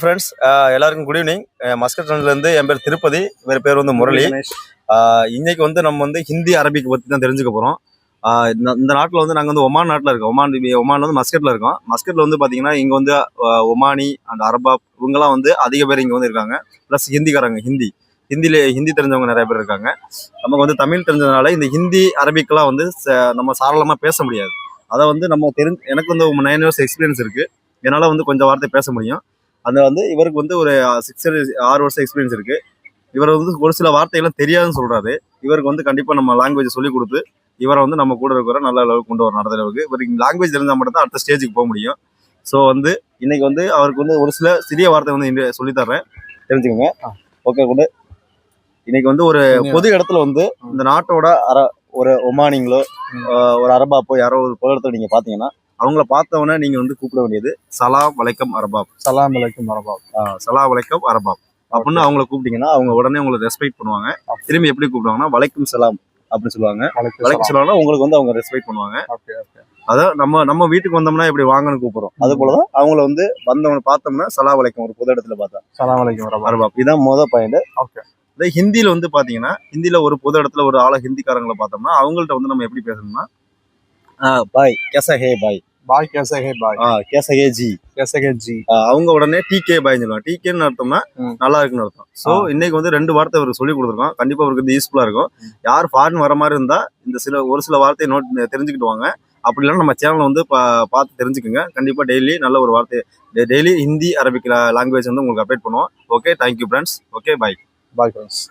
Friends எல்லாருக்கும் good evening. மஸ்கட்லேருந்து என் பேர் திருப்பதி, வேறு பேர் வந்து முரளி. இன்னைக்கு வந்து நம்ம வந்து ஹிந்தி அரபிக் பற்றி தான் தெரிஞ்சுக்க போகிறோம். இந்த நாட்டில் வந்து நாங்கள் வந்து ஒமான் நாட்டில் இருக்கோம். ஒமான் வந்து மஸ்கட்டில் இருக்கோம். மஸ்கட்டில் வந்து பார்த்தீங்கன்னா இங்கே வந்து ஒமானி அண்ட் அரபாப் இவங்கெல்லாம் வந்து அதிக பேர் இங்கே வந்து இருக்காங்க. ப்ளஸ் ஹிந்திக்காரங்க ஹிந்தி தெரிஞ்சவங்க நிறைய பேர் இருக்காங்க. நமக்கு வந்து தமிழ் தெரிஞ்சதுனால இந்த ஹிந்தி அரபிக்கெல்லாம் வந்து நம்ம சாரளமாக பேச முடியாது. அதை வந்து நம்ம எனக்கு வந்து 9 இயர்ஸ் எக்ஸ்பீரியன்ஸ் இருக்குது. என்னால் வந்து கொஞ்சம் வார்த்தை பேச முடியும். அந்த வந்து இவருக்கு வந்து ஒரு 6 வருஷம் எக்ஸ்பீரியன்ஸ் இருக்கு. இவர் வந்து ஒரு சில வார்த்தைகள்லாம் தெரியாதுன்னு சொல்றாரு. இவருக்கு வந்து கண்டிப்பா நம்ம லாங்குவேஜ் சொல்லி கொடுத்து இவரை வந்து நம்ம கூட இருக்கிற நல்ல அளவுக்கு கொண்டு வர நடந்த அளவுக்கு இவருக்கு லாங்குவேஜ் தெரிஞ்சால் மட்டும் தான் அடுத்த ஸ்டேஜுக்கு போக முடியும். ஸோ வந்து இன்னைக்கு வந்து அவருக்கு வந்து ஒரு சில சிறிய வார்த்தை வந்து சொல்லித்தர்றேன், தெரிஞ்சுக்கோங்க. ஓகே கூட. இன்னைக்கு வந்து ஒரு பொது இடத்துல வந்து இந்த நாட்டோட ஒரு ஒமானிங்களோ ஒரு அரபாப்போ யாரோ ஒரு பொது இடத்துல நீங்க பாத்தீங்கன்னா அவங்கள பார்த்தவொன்னே நீங்க வந்து கூப்பிட வேண்டியது சலாம் வலைக்கம் அரபாப். சலாம் வலைக்கம் அரபாப். சலாம் வலைக்கம் அரபாப் அப்படின்னு அவங்கள கூப்பிட்டீங்கன்னா அவங்க உடனே உங்களை ரெஸ்பெக்ட் பண்ணுவாங்க. திரும்பி எப்படி கூப்பிடுவாங்கன்னா வலைக்கம் சலாம் அப்படின்னு சொல்லுவாங்க. வலைக்கம் சலாம்னா உங்களுக்கு வந்து அவங்க ரெஸ்பெக்ட் பண்ணுவாங்க. அதான் நம்ம வீட்டுக்கு வந்தோம்னா இப்படி வாங்கன்னு கூப்பிடுறோம். அது போலதான் அவங்கள வந்து வந்தவங்க பார்த்தோம்னா சலாம் வலைக்கம் ஒரு பொது இடத்துல பார்த்தா சலாம் வலைக்கம் அரபாப். இதான் மொதல் பாயிண்ட். இதே ஹிந்தியில வந்து பாத்தீங்கன்னா ஹிந்தியில ஒரு பொது இடத்துல ஒரு ஆளை ஹிந்திக்காரங்களை பார்த்தோம்னா அவங்கள்ட்ட வந்து நம்ம எப்படி பேசணும்னா பாய் கேசா ஹே பாய், பாய் கேசா ஹே பாய், கேசா ஹே ஜி, கேசா ஹே ஜி. அவங்க உடனே டிகே பாய்னு சொல்லுவாங்க. டிகேன்னு அர்த்தம்னா நல்லா இருக்குன்னு அர்த்தம். ஸோ இன்னைக்கு வந்து 2 வார்த்தை அவருக்கு சொல்லி கொடுத்துருக்கோம். கண்டிப்பா அவருக்கு வந்து யூஸ்ஃபுல்லா இருக்கும். யார் ஃபாரின் வர மாதிரி இருந்தா இந்த ஒரு சில வார்த்தையை தெரிஞ்சுக்கிட்டு வாங்க. அப்படி இல்லைன்னா நம்ம சேனலை வந்து பார்த்து தெரிஞ்சுக்கோங்க. கண்டிப்பா டெய்லி நல்ல ஒரு வார்த்தை டெய்லி ஹிந்தி அரபிக் லாங்குவேஜ் வந்து உங்களுக்கு அப்டேட் பண்ணுவோம். Okay, thank you friends. Okay, bye. Bye friends.